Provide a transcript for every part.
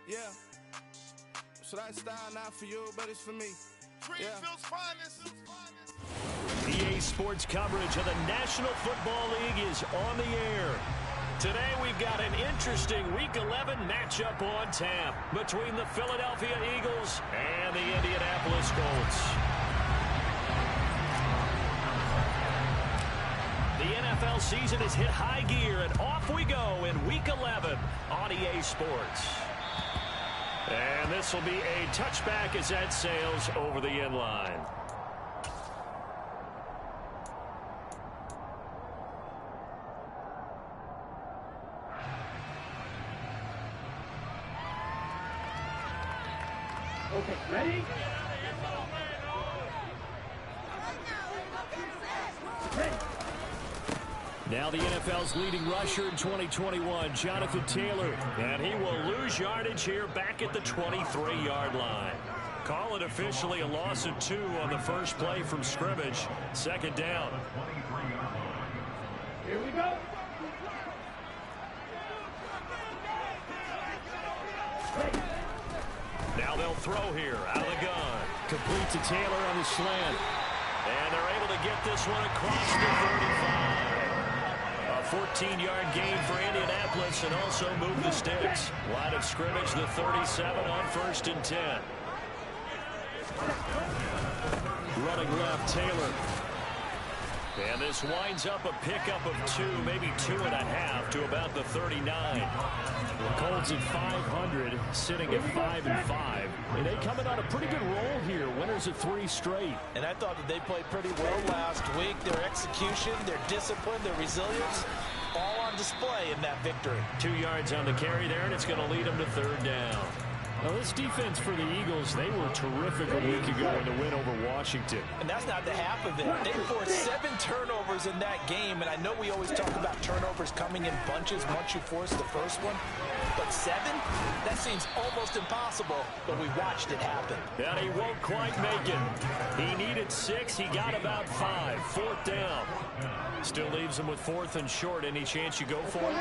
Yeah. So that style not for you, but it's for me. Greenfield's finest. EA Sports coverage of the National Football League is on the air. Today we've got an interesting Week 11 matchup on tap between the Philadelphia Eagles and the Indianapolis Colts. The NFL season has hit high gear, and off we go in Week 11 on EA Sports. And this will be a touchback as that sails over the end line. Okay, ready? Now the NFL's leading rusher in 2021, Jonathan Taylor. And he will lose yardage here back at the 23-yard line. Call it officially a loss of 2 on the first play from scrimmage. Second down. Here we go. Now they'll throw here out of the gun. Complete to Taylor on the slant. And they're able to get this one across the 35. A 14-yard gain for Indianapolis and also move the sticks. Line of scrimmage, the 37 on 1st and 10. Running left, Taylor. And this winds up a pickup of 2, maybe 2.5 to about the 39. The Colts at 500, sitting at 5-5. And they coming on a pretty good roll here. Winners of 3 straight. And I thought that they played pretty well last week. Their execution, their discipline, their resilience, all on display in that victory. 2 yards on the carry there, and it's going to lead them to 3rd down. Now, this defense for the Eagles, they were terrific a week ago in the win over Washington. And that's not the half of it. They forced 7 turnovers in that game, and I know we always talk about turnovers coming in bunches once you force the first one. But 7? That seems almost impossible, but we watched it happen. And he won't quite make it. He needed 6. He got about 5. 4th down. Still leaves him with 4th and short. Any chance you go for it?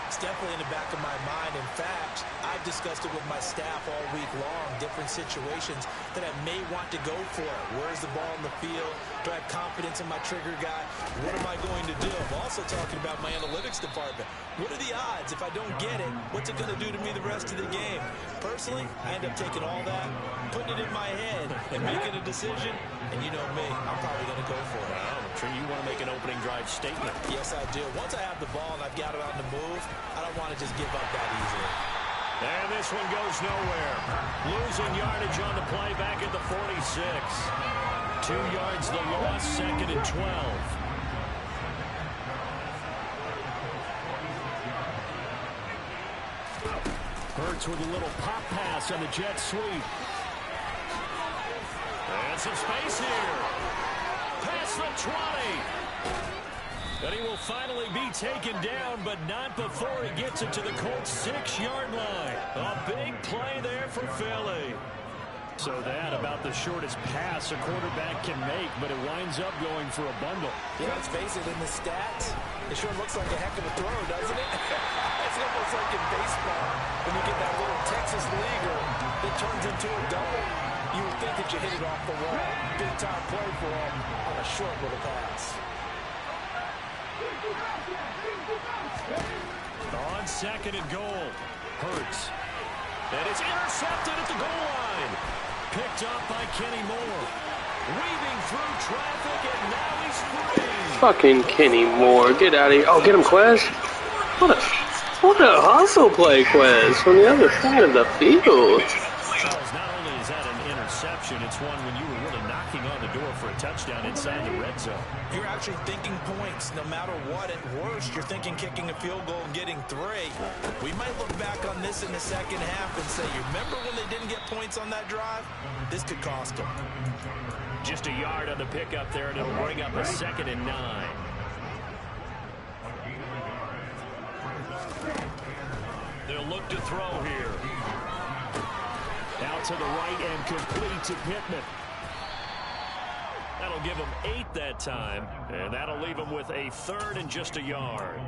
It's definitely in the back of my mind. In fact, I've discussed it with my staff all week long, different situations that I may want to go for. Where's the ball in the field? Do I have confidence in my trigger guy? What am I going to do? I'm also talking about my analytics department. What are the odds? If I don't get it, what's it going to do to me the rest of the game? Personally, I end up taking all that, putting it in my head, and making a decision. And you know me, I'm probably going to go for it. Wow, I'm sure you want to make an opening drive statement. Yes, I do. Once I have the ball and I've got it on the move, I don't want to just give up that easily. And this one goes nowhere. Losing yardage on the play back at the 46. 2 yards the loss, 2nd and 12. Hurts with a little pop pass on the jet sweep. And some space here. Past the 20. And he will finally be taken down, but not before he gets it to the Colts' 6-yard line. A big play there for Philly. So that about the shortest pass a quarterback can make, but it winds up going for a bundle. Yeah, let's face it, in the stats, it sure looks like a heck of a throw, doesn't it? It's almost like in baseball when you get that little Texas leaguer that turns into a double. You would think that you hit it off the wall. Big-time play for him on a short little pass. On 2nd and goal, Hurts. And it's intercepted at the goal line. Picked up by Kenny Moore. Weaving through traffic, and now he's free. Fucking Kenny Moore. Get out of here. Oh, get him, Quez. What a hustle play, Quez, from the other side of the field. Charles, not only is that an interception, it's one when you were really knocking on the door for a touchdown inside the red zone. You're actually thinking points no matter what. At worst, you're thinking kicking a field goal and getting 3. We might look back on this in the second half and say, you remember when they didn't get points on that drive? This could cost them. Just a yard on the pickup there, and it'll bring up a 2nd and 9. They'll look to throw here. Out to the right and complete to Pittman. That'll give him 8 that time, and that'll leave him with a 3rd and just a yard.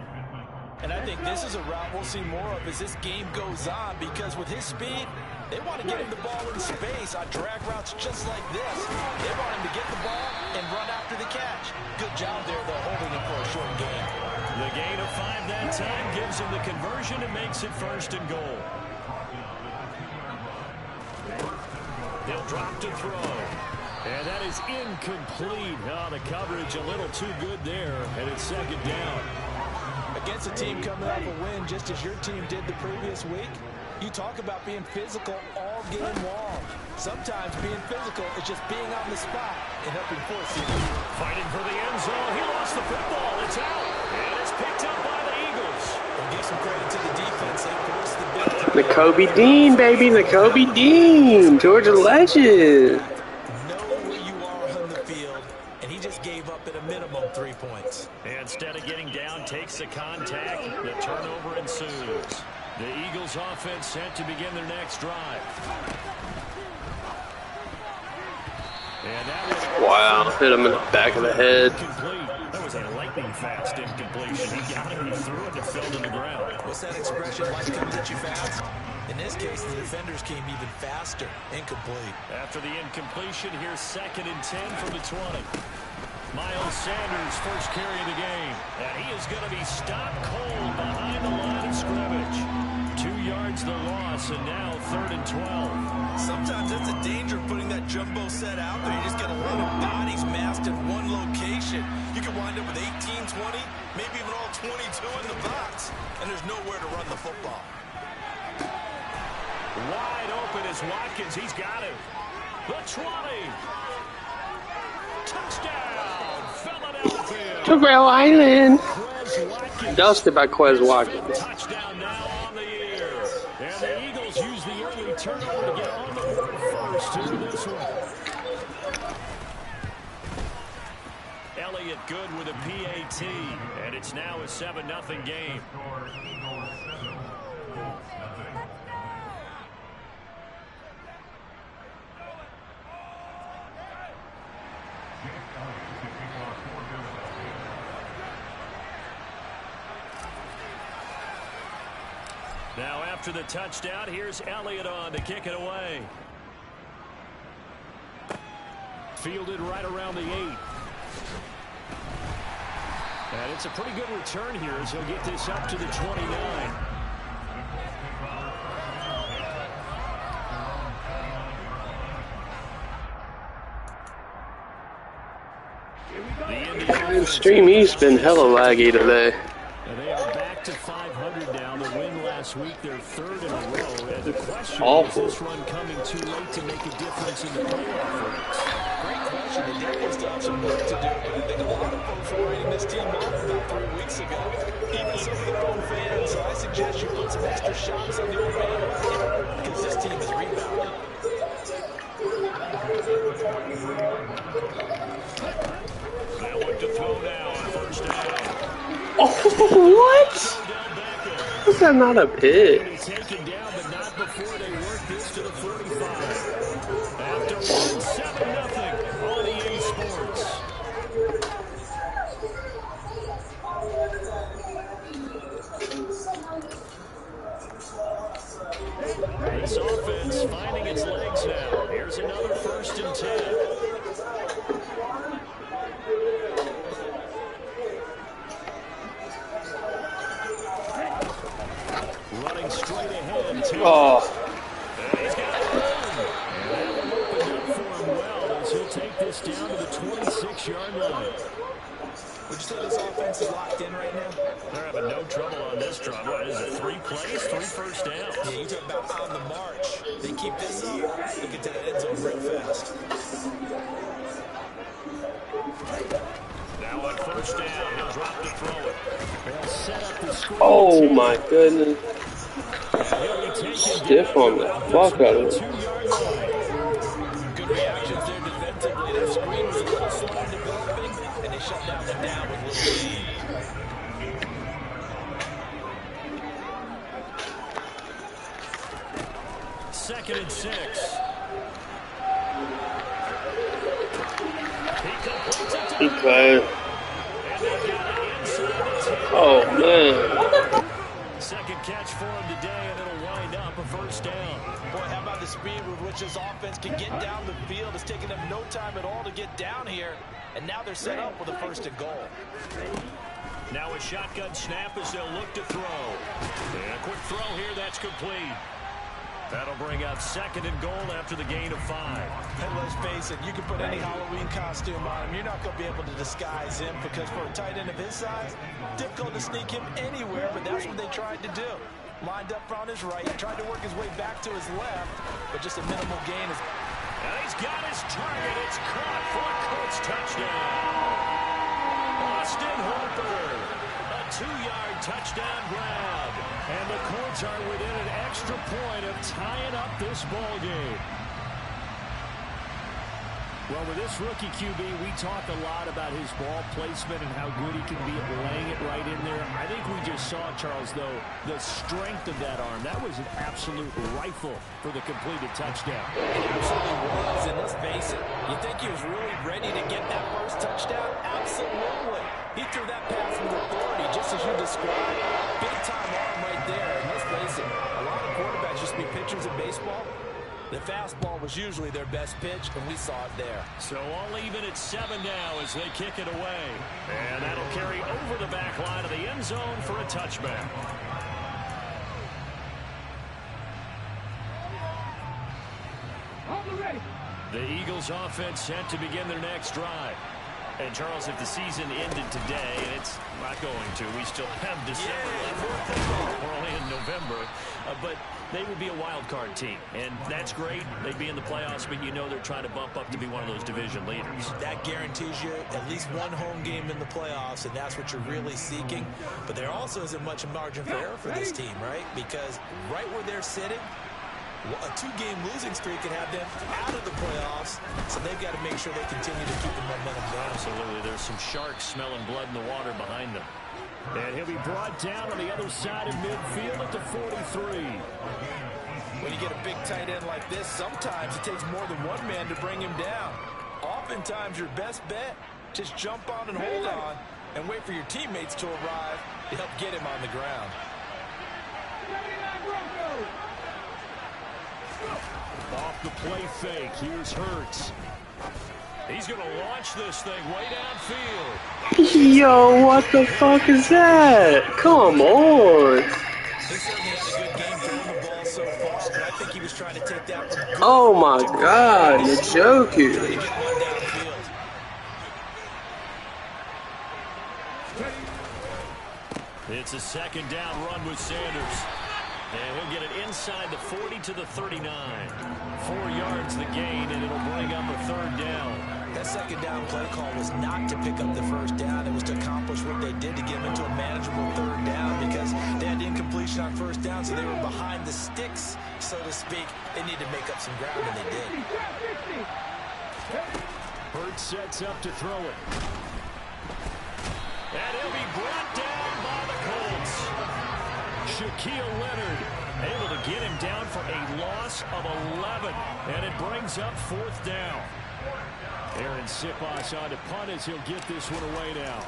And I think this is a route we'll see more of as this game goes on, because with his speed, they want to get him the ball in space on drag routes just like this. They want him to get the ball and run after the catch. Good job there, though, holding him for a short gain. The gain of 5 that time gives him the conversion and makes it 1st and goal. They'll drop to throw. And that is incomplete. Oh, the coverage a little too good there, and it's 2nd down. Against a team coming off a win just as your team did the previous week, you talk about being physical all game long. Sometimes being physical is just being on the spot and helping force you. Fighting for the end zone. He lost the football. It's out. And it's picked up by the Eagles. We'll give some credit to the defense. They forced the big play. The Kobe Dean, baby. The Kobe Dean. Georgia legend. Know where you are on the field, and he just gave up at a minimum 3 points. And instead of getting down, takes the contact. The turnover ensues. The Eagles offense set to begin their next drive. And that was Wow, hit him in the back of the head. complete. That was a lightning-fast incompletion. He got it, he threw it, and it fell to the ground. What's that expression, life comes at you fast? In this case, the defenders came even faster. Incomplete. After the incompletion, here's 2nd and 10 from the 20. Miles Sanders, first carry of the game. And he is going to be stopped cold behind the line of scrimmage. 2 yards the loss, and now 3rd and 12. Sometimes that's a danger putting that jumbo set out there. You just get a lot of bodies massed in one location. You can wind up with 18, 20, maybe even all 22 in the box. And there's nowhere to run the football. Wide open is Watkins. He's got it. The 20. Touchdown, Philadelphia. Terrell Island. Quez Watkins. Dusted by Quez Watkins. Touchdown now on the year. And the Eagles use the early turnover to get on the board first here in this one. Elliott good with a PAT. And it's now a 7-0 game. Now after the touchdown, here's Elliott on to kick it away. Fielded right around the 8. And it's a pretty good return here as he'll get this up to the 29. Stream East been hella laggy today. And they are back to 500 now. The win last week, their 3rd in a row. And the question Awful. is this run coming too late to make a difference in the playoff race? Great question. They definitely still have some work to do, but I think a lot of folks were writing this team off about 3 weeks ago. Even some of their own fans. So I suggest you put some extra shots on the old man, because this team is rebounding. They'll look to throw now on 1st down. Oh, what? Is that not a pick? Taken down, but not before they work this to the 45. After winning 7-0 on EA Sports. This offense finding its legs now. Here's another 1st and 10. Running straight ahead. Oh. And he's got room. And that one opened up for him well as he'll take this down to the 26-yard line. Would you say this offense is locked in right now? They're having no trouble on this drive. What is it, 3 plays, 3 first downs? Yeah, you talk about on the march. They keep this up, they get to the end zone real fast. Now on 1st down, he'll drop to throw it. They'll set up the screen. Oh my goodness. Stiff on the fuck out of it. 2-yard line. Good reactions there defensively. That screen was a little slow in developing, and they shut down the down with little speed. Second and 6. He completes it to Okay. and they got it inside the 10. Oh, man. Second catch for him today, and it'll wind up a first down. Boy, how about the speed with which this offense can get down the field? It's taken them no time at all to get down here, and now they're set up with a first and goal. Now a shotgun snap as they'll look to throw. And a quick throw here, that's complete. That'll bring up second and goal after the gain of 5. And let's face it, you can put any Halloween costume on him. You're not going to be able to disguise him because for a tight end of his size, difficult to sneak him anywhere, but that's what they tried to do. Lined up on his right, tried to work his way back to his left, but just a minimal gain. And he's got his target. It's caught for a Colts touchdown. Austin Hooper, a 2-yard touchdown grab. And the Colts are within an extra point of tying up this ball game. Well, with this rookie QB, we talk a lot about his ball placement and how good he can be at laying it right in there. I think we just saw, Charles, though, the strength of that arm. That was an absolute rifle for the completed touchdown. It absolutely was, and let's face it, you think he was really ready to get that first touchdown? Absolutely. He threw that pass with authority, just as you described. Big-time arm right there, and let's face it, a lot of quarterbacks used to be pitchers in baseball. The fastball was usually their best pitch, and we saw it there. So all even at 7 now as they kick it away. And that'll carry over the back line of the end zone for a touchback. The Eagles offense set to begin their next drive. And, Charles, if the season ended today, and it's not going to, we still have December left. We're only in November. But they would be a wild card team, and that's great. They'd be in the playoffs, but you know they're trying to bump up to be one of those division leaders. That guarantees you at least one home game in the playoffs, and that's what you're really seeking. But there also isn't much margin for error for this team, right? Because right where they're sitting, a 2-game losing streak can have them out of the playoffs, so they've got to make sure they continue to keep the momentum going. Absolutely. There's some sharks smelling blood in the water behind them. And he'll be brought down on the other side of midfield at the 43. When you get a big tight end like this, sometimes it takes more than one man to bring him down. Oftentimes, your best bet, just jump on and hold on and wait for your teammates to arrive to help get him on the ground. Off the play fake, here's Hurts. He's going to launch this thing way downfield. Yo, what the fuck is that? Come on. He certainly had a good game throwing the ball so far, but I think he was trying to take that from good. Oh my God, you're joking. Trying to get one downfield. It's a second down run with Sanders. And he'll get it inside the 40 to the 39. 4 yards the gain, and it'll bring up a third down. That second down play call was not to pick up the first down. It was to accomplish what they did to get them into a manageable third down because they had incompletion on first down, so they were behind the sticks, so to speak. They needed to make up some ground, and they did. Hurts sets up to throw it. And he'll be brought down by the Colts. Shaquille Leonard able to get him down for a loss of 11. And it brings up 4th down. Aaron Siposs on to punt as he'll get this one away now.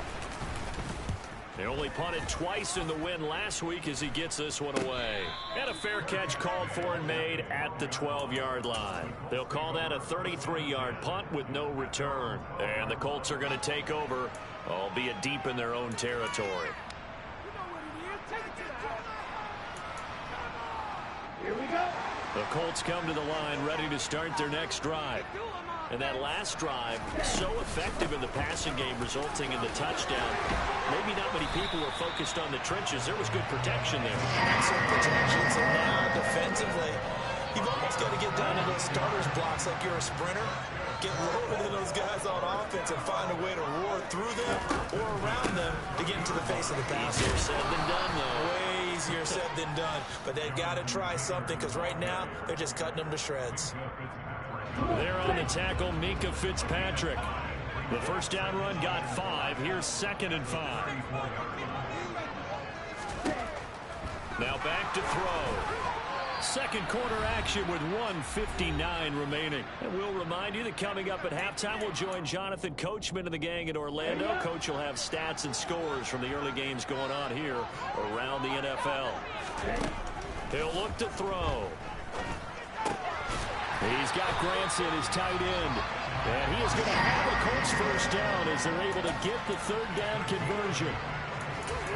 They only punted twice in the win last week as he gets this one away. And a fair catch called for and made at the 12-yard line. They'll call that a 33-yard punt with no return. And the Colts are going to take over, albeit deep in their own territory. Here we go. The Colts come to the line ready to start their next drive. And that last drive, so effective in the passing game, resulting in the touchdown. Maybe not many people were focused on the trenches. There was good protection there. Excellent protections, and now defensively, you've almost got to get down to those starters blocks like you're a sprinter. Get lower than those guys on offense and find a way to roar through them or around them to get into the face of the passer. Easier said than done, though. Way easier said than done. But they've got to try something because right now they're just cutting them to shreds. There on the tackle, Minka Fitzpatrick. The first down run got 5. Here's 2nd and 5. Now back to throw. Second quarter action with 1:59 remaining. And we'll remind you that coming up at halftime, we'll join Jonathan Coachman and the gang in Orlando. Coach will have stats and scores from the early games going on here around the NFL. He'll look to throw. He's got Granson, his tight end. And he is going to have the Colts first down as they're able to get the third down conversion.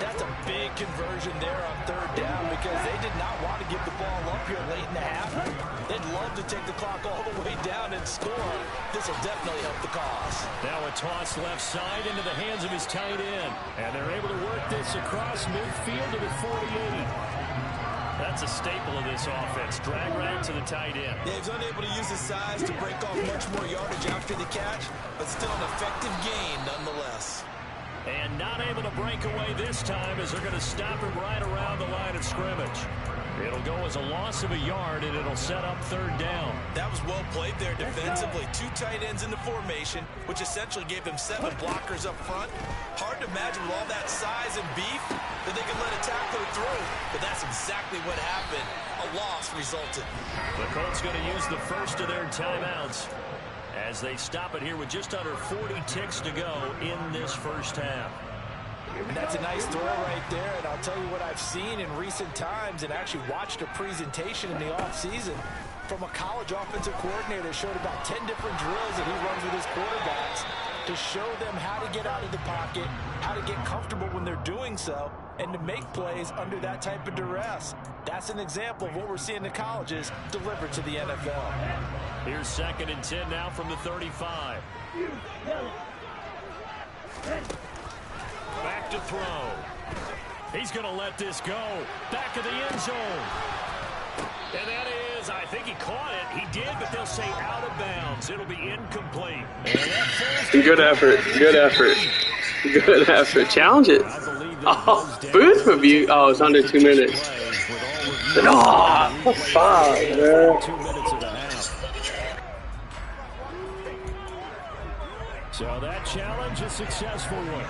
That's a big conversion there on third down because they did not want to give the ball up here late in the half. They'd love to take the clock all the way down and score. This will definitely help the cause. Now a toss left side into the hands of his tight end. And they're able to work this across midfield to the 48. That's a staple of this offense. Drag route to the tight end. Yeah, he's unable to use his size to break off much more yardage after the catch, but still an effective gain nonetheless. And not able to break away this time as they're going to stop him right around the line of scrimmage. It'll go as a loss of a yard, and it'll set up third down. That was well played there defensively. Two tight ends in the formation, which essentially gave them 7 blockers up front. Hard to imagine with all that size and beef that they could let a tackler through. But that's exactly what happened. A loss resulted. The Colts going to use the first of their timeouts as they stop it here with just under 40 ticks to go in this first half. And that's a nice throw right there. And I'll tell you what I've seen in recent times and actually watched a presentation in the offseason from a college offensive coordinator that showed about 10 different drills that he runs with his quarterbacks to show them how to get out of the pocket, how to get comfortable when they're doing so, and to make plays under that type of duress. That's an example of what we're seeing the colleges deliver to the NFL. Here's 2nd and 10 now from the 35. Back to throw. He's going to let this go. Back of the end zone. And that is, I think he caught it. He did, but they'll say out of bounds. It'll be incomplete. Good effort. Good effort. Good effort. Challenge it. Oh, booth review. Oh, it's under 2 minutes. Oh, 5, man. 2 minutes and a half. So that challenge, a successful one.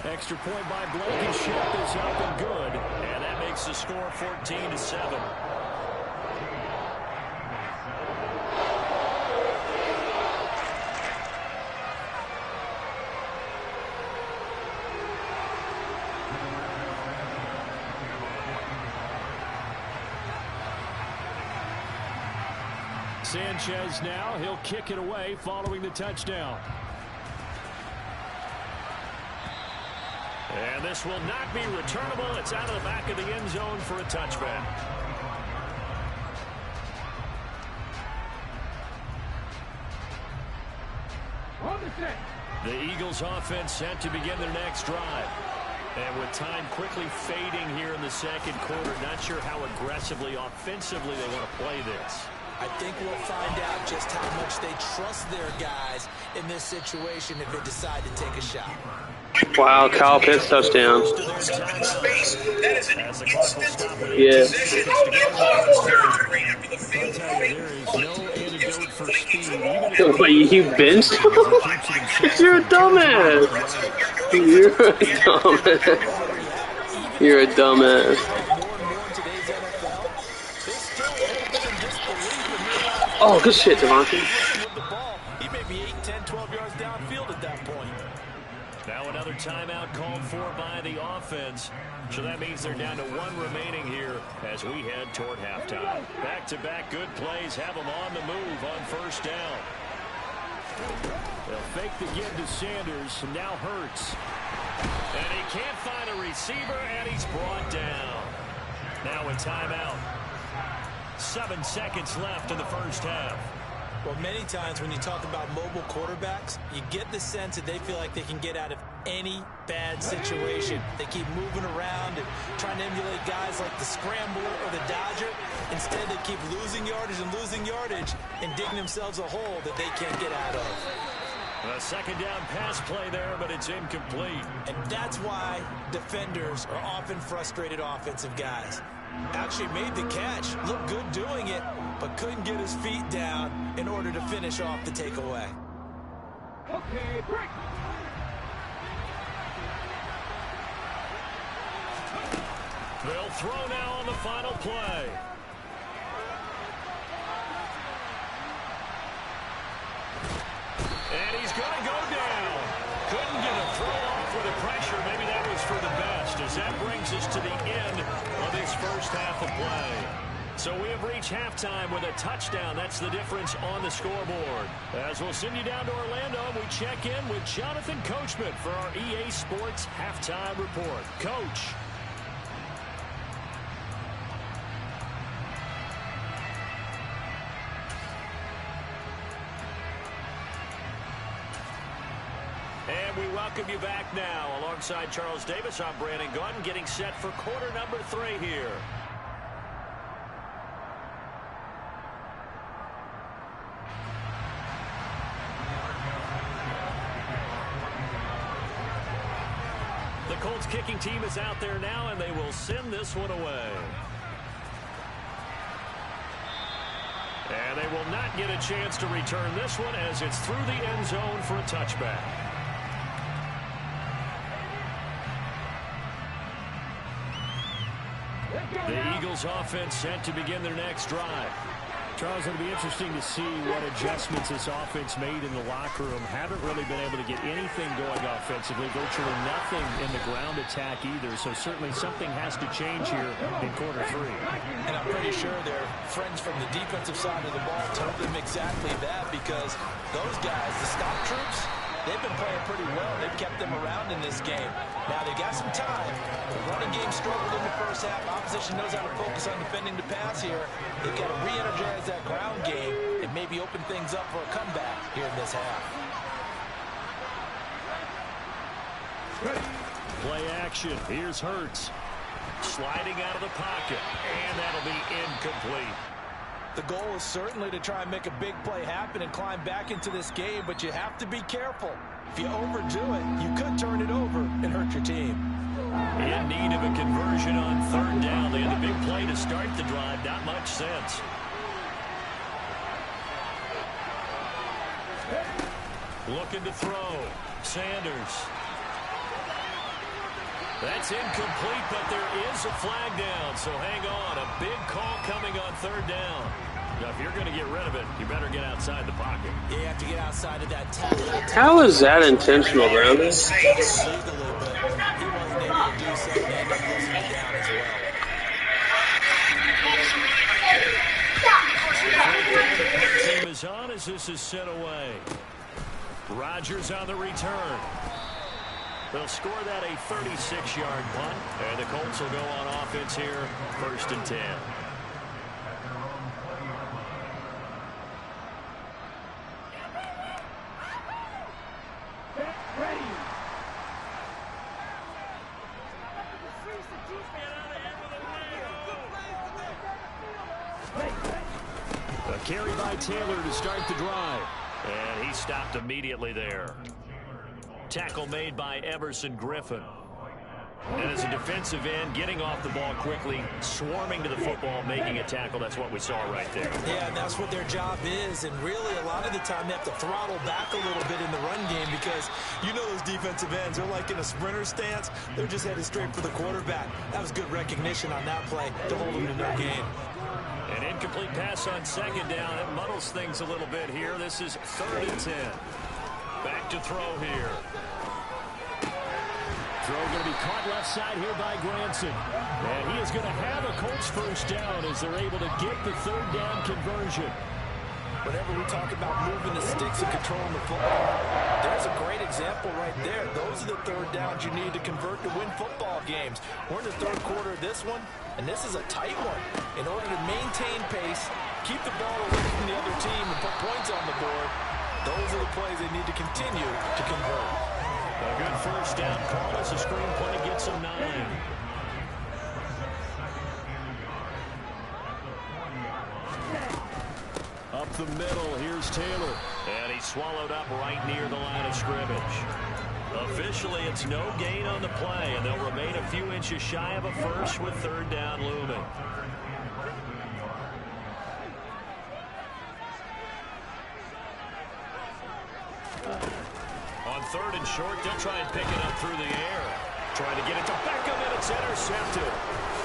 Extra point by Blake, and shot is up and good. And that makes the score 14-7. Sanchez now, he'll kick it away following the touchdown. And this will not be returnable. It's out of the back of the end zone for a touchback. The Eagles offense set to begin their next drive. And with time quickly fading here in the second quarter, not sure how aggressively, offensively they want to play this. I think we'll find out just how much they trust their guys in this situation if they decide to take a shot. Wow, Kyle Pitts touchdown. Yeah. Wait, you benched? You're a dumbass. You're a dumbass. You're a dumbass. Oh, good shit, Devontae. He may be 8, 10, 12 yards downfield at that point. Now another timeout called for by the offense. So that means they're down to 1 remaining here as we head toward halftime. Back-to-back good plays have them on the move on first down. They'll fake the give to Sanders. Now Hurts. And he can't find a receiver, and he's brought down. Now a timeout. 7 seconds left in the first half. Well, many times when you talk about mobile quarterbacks, you get the sense that they feel like they can get out of any bad situation. They keep moving around and trying to emulate guys like the Scrambler or the Dodger. Instead, they keep losing yardage and digging themselves a hole that they can't get out of. A second down pass play there, but it's incomplete. And that's why defenders are often frustrated offensive guys. Actually made the catch, looked good doing it, but couldn't get his feet down in order to finish off the takeaway. Okay, break. They'll throw now on the final play. And he's going to go down. Couldn't get a throw off with the pressure. Maybe that was for the best, as that brings us to the end of this first half of play. So we have reached halftime with a touchdown. That's the difference on the scoreboard. As we'll send you down to Orlando, we check in with Jonathan Coachman for our EA Sports Halftime Report. Coach. And we welcome you back now. Alongside Charles Davis, I'm Brandon Gunn, getting set for quarter number 3 here. The Colts kicking team is out there now, and they will send this one away. And they will not get a chance to return this one as it's through the end zone for a touchback. The Eagles offense set to begin their next drive. Charles, it'll be interesting to see what adjustments this offense made in the locker room. Haven't really been able to get anything going offensively. Virtually nothing in the ground attack either. So certainly something has to change here in quarter 3. And I'm pretty sure their friends from the defensive side of the ball told them exactly that, because those guys, the stop troops, they've been playing pretty well. They've kept them around in this game. Now, they got some time. The running game struggled in the first half. Opposition knows how to focus on defending the pass here. They've got to re-energize that ground game and maybe open things up for a comeback here in this half. Play action. Here's Hurts. Sliding out of the pocket. And that'll be incomplete. The goal is certainly to try and make a big play happen and climb back into this game, but you have to be careful. If you overdo it, you could turn it over and hurt your team. In need of a conversion on 3rd down. They had a big play to start the drive. Not much sense. Looking to throw. Sanders. That's incomplete, but there is a flag down, so hang on. A big call coming on 3rd down. Now, if you're going to get rid of it, you better get outside the pocket. You have to get outside of that tackle. How is that intentional, Brandon? He wasn't able to do so and end up losing it down as well. The team is on as this is sent away. Rodgers on the return. They'll score that a 36-yard punt, and the Colts will go on offense here, 1st and 10. A carry by Taylor to start the drive, and he stopped immediately there. Tackle made by Everson Griffin. And as a defensive end, getting off the ball quickly, swarming to the football, making a tackle. That's what we saw right there. Yeah, and that's what their job is. And really, a lot of the time, they have to throttle back a little bit in the run game, because you know those defensive ends, they're like in a sprinter stance. They're just headed straight for the quarterback. That was good recognition on that play to hold them to no gain. An incomplete pass on 2nd down. It muddles things a little bit here. This is 3rd and 10. Back to throw here. Throw going to be caught left side here by Granson. And he is going to have a Colts 1st down as they're able to get the 3rd down conversion. Whenever we talk about moving the sticks and controlling the football, there's a great example right there. Those are the 3rd downs you need to convert to win football games. We're in the 3rd quarter of this one, and this is a tight one. In order to maintain pace, keep the ball away from the other team, and put points on the board, those are the plays they need to continue to convert. A good 1st down call as the screenplay gets him 9. Up the middle, here's Taylor. And he's swallowed up right near the line of scrimmage. Officially, it's no gain on the play, and they'll remain a few inches shy of a first with 3rd down looming. On 3rd and short, they'll try and pick it up through the air. Trying to get it to Beckham, and it's intercepted.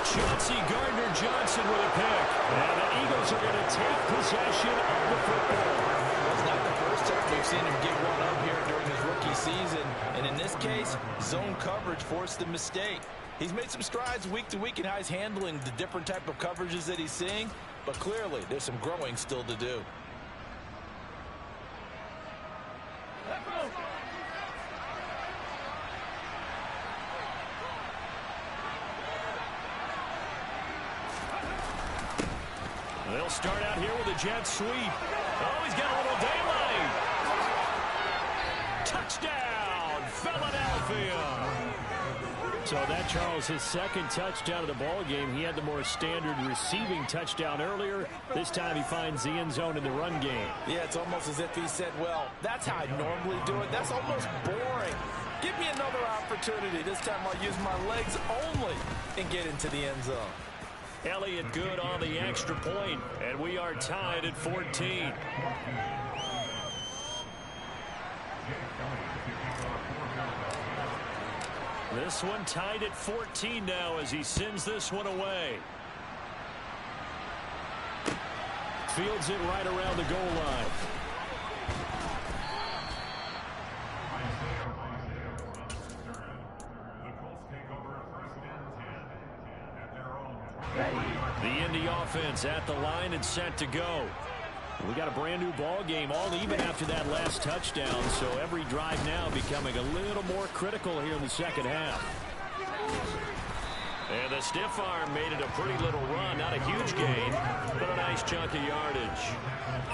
Chauncey Gardner-Johnson with a pick. And the Eagles are going to take possession of the football. It's not the first time we've seen him give one up here during his rookie season. And in this case, zone coverage forced the mistake. He's made some strides week to week in how he's handling the different type of coverages that he's seeing. But clearly, there's some growing still to do. They'll start out here with a jet sweep. Oh, he's got a little daylight. Touchdown, Philadelphia. So that, Charles, his second touchdown of the ball game. He had the more standard receiving touchdown earlier. This time he finds the end zone in the run game. Yeah, it's almost as if he said, well, that's how I normally do it. That's almost boring. Give me another opportunity. This time I'll use my legs only and get into the end zone. Elliott good on the extra point, and we are tied at 14. This one tied at 14 now as he sends this one away. Fields it right around the goal line. The Indy offense at the line and set to go. We got a brand new ball game, all even after that last touchdown, so every drive now becoming a little more critical here in the second half. And the stiff arm made it a pretty little run, not a huge gain, but a nice chunk of yardage.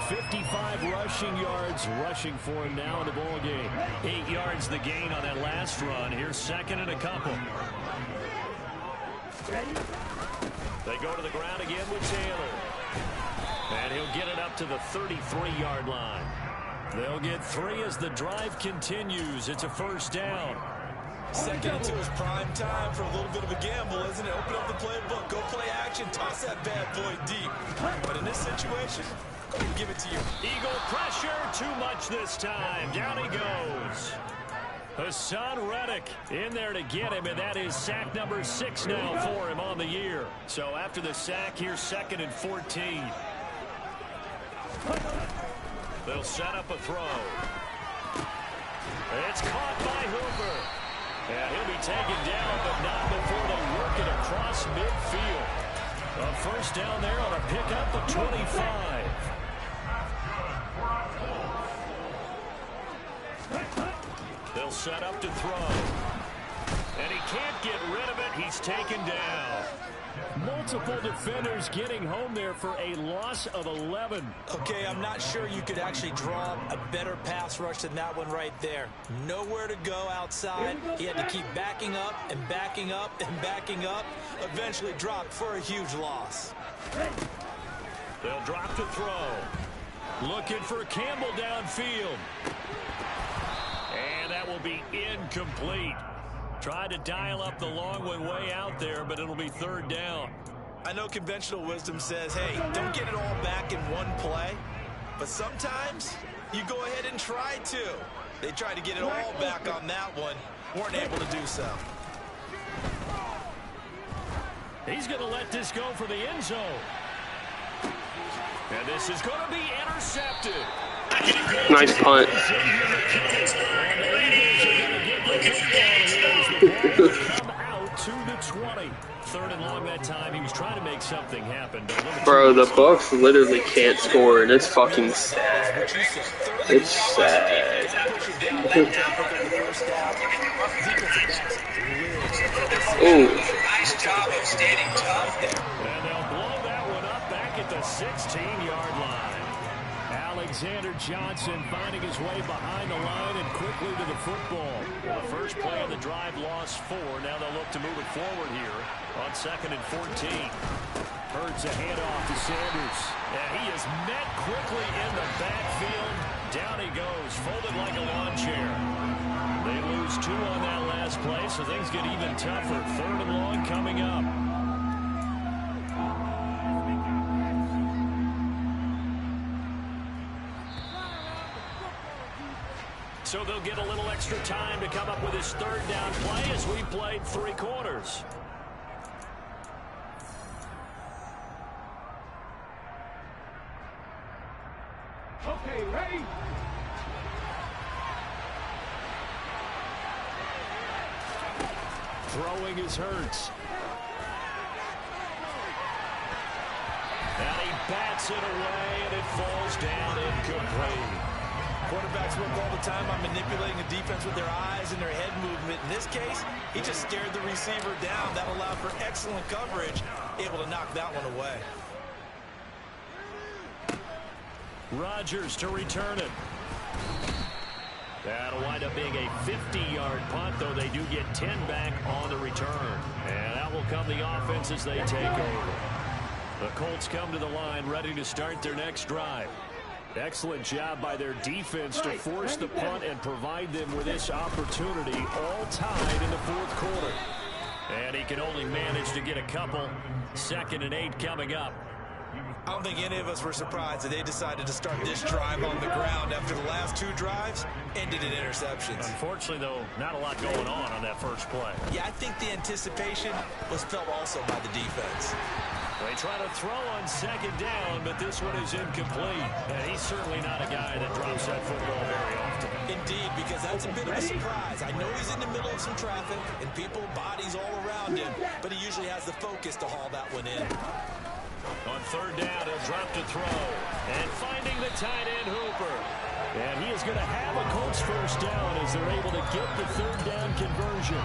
55 rushing yards rushing for him now in the ball game. 8 yards the gain on that last run. Here's second and a couple. They go to the ground again with Taylor. And he'll get it up to the 33-yard line. They'll get 3 as the drive continues. It's a first down. Second into his prime time for a little bit of a gamble, isn't it? Open up the playbook, go play action, toss that bad boy deep. But in this situation, go ahead and give it to you. Eagle pressure, too much this time. Down he goes. Hassan Reddick in there to get him, and that is sack number 6 now for him on the year. So after the sack, here's second and 14. They'll set up a throw. It's caught by Hooper. And he'll be taken down, but not before they work it across midfield. A first down there on a pickup of 25. They'll set up to throw. And he can't get rid of it. He's taken down. Multiple defenders getting home there for a loss of 11. Okay, I'm not sure you could actually draw a better pass rush than that one right there. Nowhere to go outside. He had to keep backing up and backing up and backing up. Eventually dropped for a huge loss. They'll drop to throw. Looking for Campbell downfield. And that will be incomplete. Tried to dial up the long one way out there, but it'll be third down. I know conventional wisdom says, hey, don't get it all back in one play. But sometimes you go ahead and try to. They tried to get it all back on that one. Weren't able to do so. He's going to let this go for the end zone. And this is going to be intercepted. Nice punt. Come out to the 20. Third and long that time. He was trying to make something happen. Bro, the Bucs literally can't score, and it's fucking sad. It's sad. Ooh. Nice job of standing tough there. And they'll blow that one up back at the 16-yard line. Alexander Johnson finding his way behind the line and quickly to the football. Well, the first play of the drive lost 4. Now they'll look to move it forward here on second and 14. Hurts a handoff to Sanders. And he is met quickly in the backfield. Down he goes, folded like a lawn chair. They lose 2 on that last play, so things get even tougher. Third and long coming up. So they'll get a little extra time to come up with his third down play as we played 3 quarters. Okay, ready? Throwing is Hurts. And he bats it away, and it falls down incomplete. Quarterbacks work all the time on manipulating the defense with their eyes and their head movement. In this case, he just stared the receiver down. That allowed for excellent coverage, able to knock that one away. Rodgers to return it. That'll wind up being a 50-yard punt, though they do get 10 back on the return. And out will come the offense as they take over. The Colts come to the line ready to start their next drive. Excellent job by their defense to force the punt and provide them with this opportunity, all tied in the fourth quarter. And he can only manage to get a couple. 2nd and 8 coming up. I don't think any of us were surprised that they decided to start this drive on the ground after the last 2 drives ended in interceptions. Unfortunately, though, not a lot going on that first play. Yeah, I think the anticipation was felt also by the defense. They try to throw on 2nd down, but this one is incomplete. And he's certainly not a guy that drops that football very often. Indeed, because that's a bit of a surprise. I know he's in the middle of some traffic and people, bodies all around him, but he usually has the focus to haul that one in. On 3rd down, he'll drop to throw. And finding the tight end, Hooper. And he is going to have a Colts first down as they're able to get the 3rd down conversion.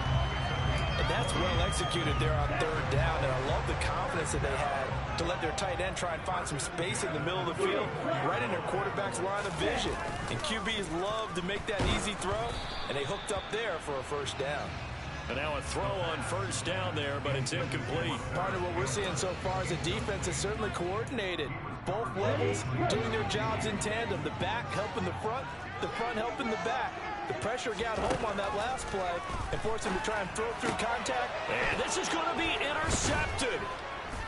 And that's well executed there on 3rd down, and I love the confidence that they had to let their tight end try and find some space in the middle of the field, right in their quarterback's line of vision. And QBs love to make that easy throw, and they hooked up there for a first down. And now a throw on 1st down there, but it's incomplete. Part of what we're seeing so far is the defense is certainly coordinated. Both levels doing their jobs in tandem. The back helping the front helping the back. The pressure got home on that last play and forced him to try and throw through contact. And this is going to be intercepted.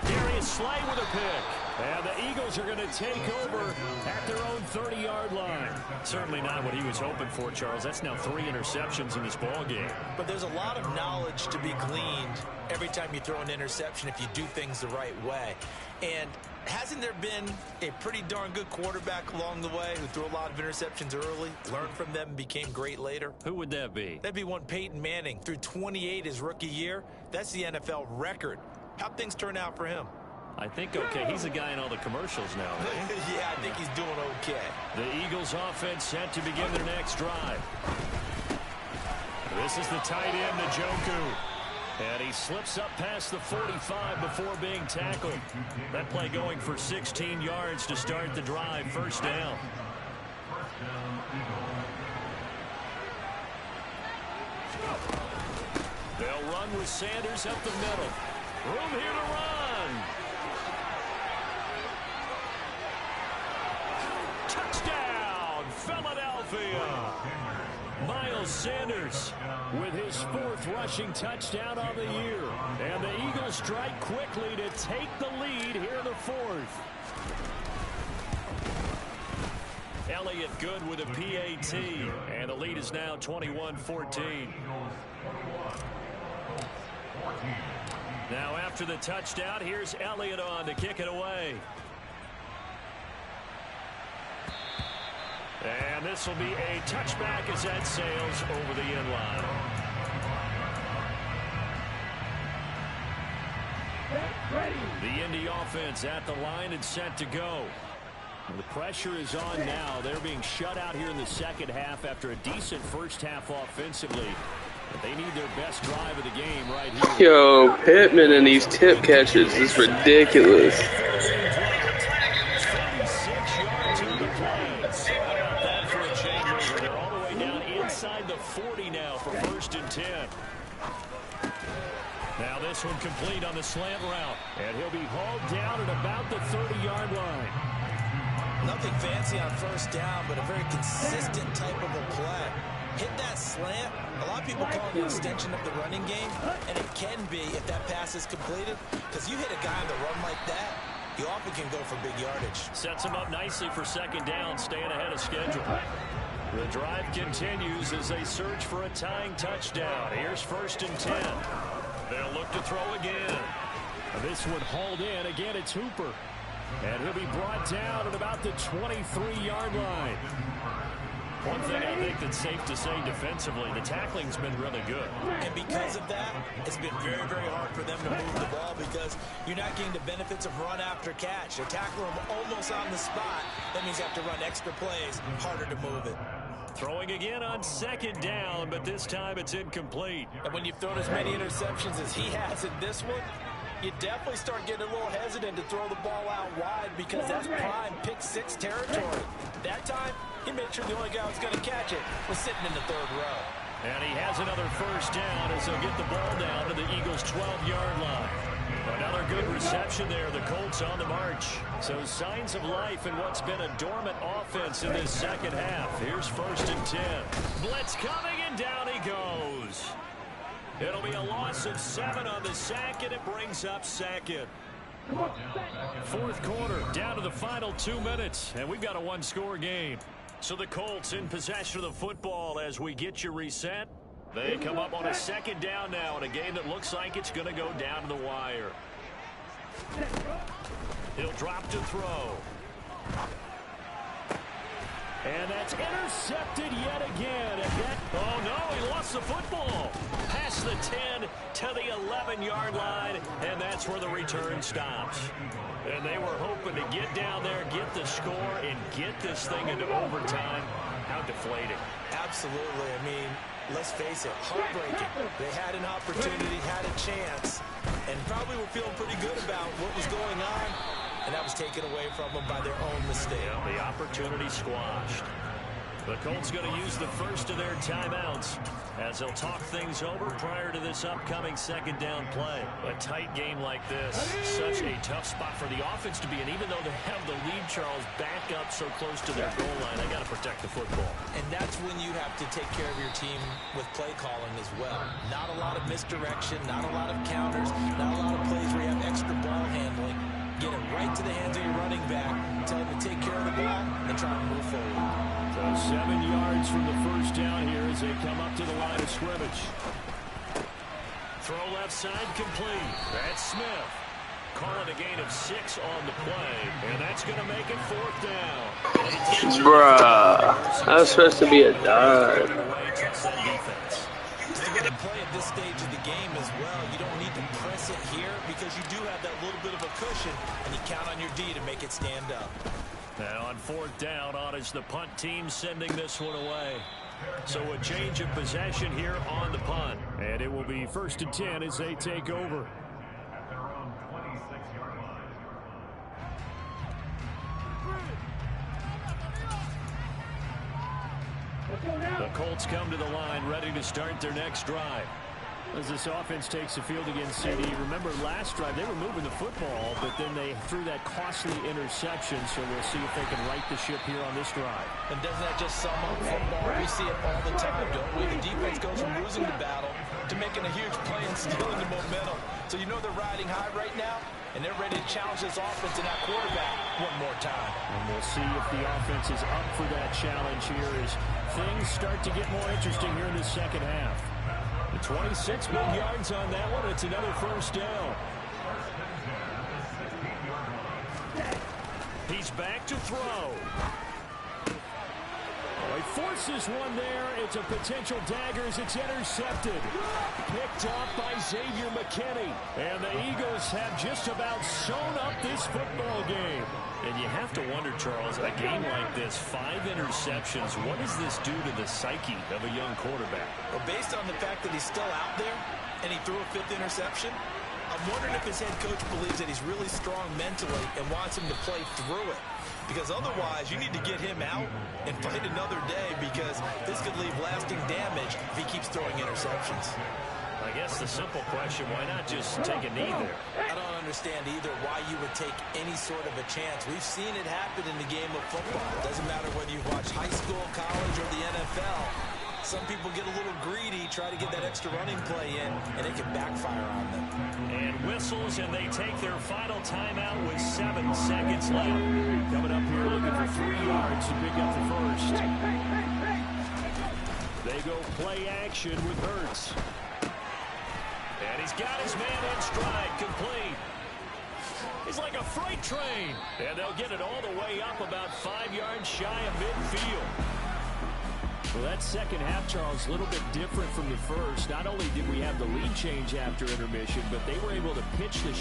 Darius Slay with a pick. And the Eagles are going to take over at their own 30-yard line. Certainly not what he was hoping for, Charles. That's now 3 interceptions in this ball game. But there's a lot of knowledge to be gleaned every time you throw an interception if you do things the right way. And hasn't there been a pretty darn good quarterback along the way who threw a lot of interceptions early, learned from them, and became great later? Who would that be? That'd be one Peyton Manning. Threw 28 his rookie year. That's the NFL record. How'd things turn out for him? I think okay. He's a guy in all the commercials now, right? Yeah, I think he's doing okay. The Eagles offense set to begin their next drive. This is the tight end, Njoku. And he slips up past the 45 before being tackled. That play going for 16 yards to start the drive. 1st down. They'll run with Sanders up the middle. Room here to run. Touchdown, Philadelphia. Miles Sanders with his 4th rushing touchdown on the year. And the Eagles strike quickly to take the lead here in the 4th. Elliott good with a PAT. And the lead is now 21-14. Now after the touchdown, here's Elliott on to kick it away. And this will be a touchback as that sails over the end line. The Indy offense at the line and set to go. The pressure is on now. They're being shut out here in the 2nd half after a decent first half offensively. But they need their best drive of the game right here. Yo, Pittman and these tip catches is ridiculous. 36 yards in the play. How about that for a changeover? They're all the way down inside the 40 now for 1st and 10. Now this one complete on the slant route. And he'll be hauled down at about the 30-yard line. Nothing fancy on 1st down, but a very consistent type of a play. Hit that slant. A lot of people call it an extension of the running game, and it can be if that pass is completed, because you hit a guy on the run like that, you often can go for big yardage. Sets him up nicely for 2nd down, staying ahead of schedule. The drive continues as they search for a tying touchdown. Here's 1st and 10. They'll look to throw again. This one hauled in. Again, it's Hooper. And he'll be brought down at about the 23-yard line. One thing I think that's safe to say defensively, the tackling's been really good. And because of that, it's been very, very hard for them to move the ball because you're not getting the benefits of run after catch. They're tackling them almost on the spot. That means you have to run extra plays, harder to move it. Throwing again on second down, but this time it's incomplete. And when you've thrown as many interceptions as he has in this one, you definitely start getting a little hesitant to throw the ball out wide because that's prime pick six territory. That time, he made sure the only guy who was going to catch it was sitting in the third row. And he has another first down as they'll get the ball down to the Eagles' 12-yard line. Another good reception there. The Colts on the march. So signs of life in what's been a dormant offense in this second half. Here's 1st and 10. Blitz coming, and down he goes. It'll be a loss of 7 on the sack, and it brings up second. Fourth quarter, down to the final 2 minutes, and we've got a one-score game. So the Colts in possession of the football as we get you reset. They come up on a second down now in a game that looks like it's going to go down to the wire. He'll drop to throw. And that's intercepted yet again. Oh, no, he lost the football. Past the 10 to the 11-yard line, and that's where the return stops. And they were hoping to get down there, get the score, and get this thing into overtime. How deflating. Absolutely. I mean, let's face it, heartbreaking. They had an opportunity, had a chance, and probably were feeling pretty good about what was going on. And that was taken away from them by their own mistake. Yeah, the opportunity squashed. The Colts going to use the first of their timeouts as they'll talk things over prior to this upcoming second down play. A tight game like this, such a tough spot for the offense to be in. Even though they have the lead, Charles, back up so close to their goal line, they got to protect the football. And that's when you have to take care of your team with play calling as well. Not a lot of misdirection, not a lot of counters, not a lot of plays where you have extra ball handling. Get it right to the hands of your running back, tell him to take care of the ball, and try to move forward. So 7 yards from the first down here as they come up to the line of scrimmage. Throw left side complete. That's Smith. Calling a gain of 6 on the play, and that's going to make it 4th down. Bruh, that was supposed to be a dive. Play at this stage of the game as well. You don't need to press it here because you do have that little bit of a cushion, and you count on your D to make it stand up. And on 4th down, on is the punt team sending this one away. So a change of possession here on the punt. And it will be 1st and 10 as they take over. The Colts come to the line, ready to start their next drive. As this offense takes the field against CD, remember last drive they were moving the football, but then they threw that costly interception, so we'll see if they can right the ship here on this drive. And doesn't that just sum up football? We see it all the time, don't we? The defense goes from losing the battle to making a huge play and stealing the momentum. So you know they're riding high right now, and they're ready to challenge this offense and that quarterback one more time. And we'll see if the offense is up for that challenge here as things start to get more interesting here in the second half. The 26 big yards on that one. It's another first down. He's back to throw. He forces one there. It's a potential dagger as it's intercepted. Picked up by Xavier McKinney. And the Eagles have just about sewn up this football game. And you have to wonder, Charles, a game like this, 5 interceptions, what does this do to the psyche of a young quarterback? Well, based on the fact that he's still out there and he threw a 5th interception, I'm wondering if his head coach believes that he's really strong mentally and wants him to play through it. Because otherwise, you need to get him out and fight another day because this could leave lasting damage if he keeps throwing interceptions. I guess the simple question, why not just take a knee there? I don't understand either why you would take any sort of a chance. We've seen it happen in the game of football. It doesn't matter whether you watch high school, college, or the NFL. Some people get a little greedy, try to get that extra running play in, and it can backfire on them. And whistles, and they take their final timeout with 7 seconds left. Coming up here looking for 3 yards to pick up the first. They go play action with Hurts. And he's got his man in stride, complete. is like a freight train. And they'll get it all the way up about 5 yards shy of midfield. Well, that second half, Charles, a little bit different from the first. Not only did we have the lead change after intermission, but they were able to pitch the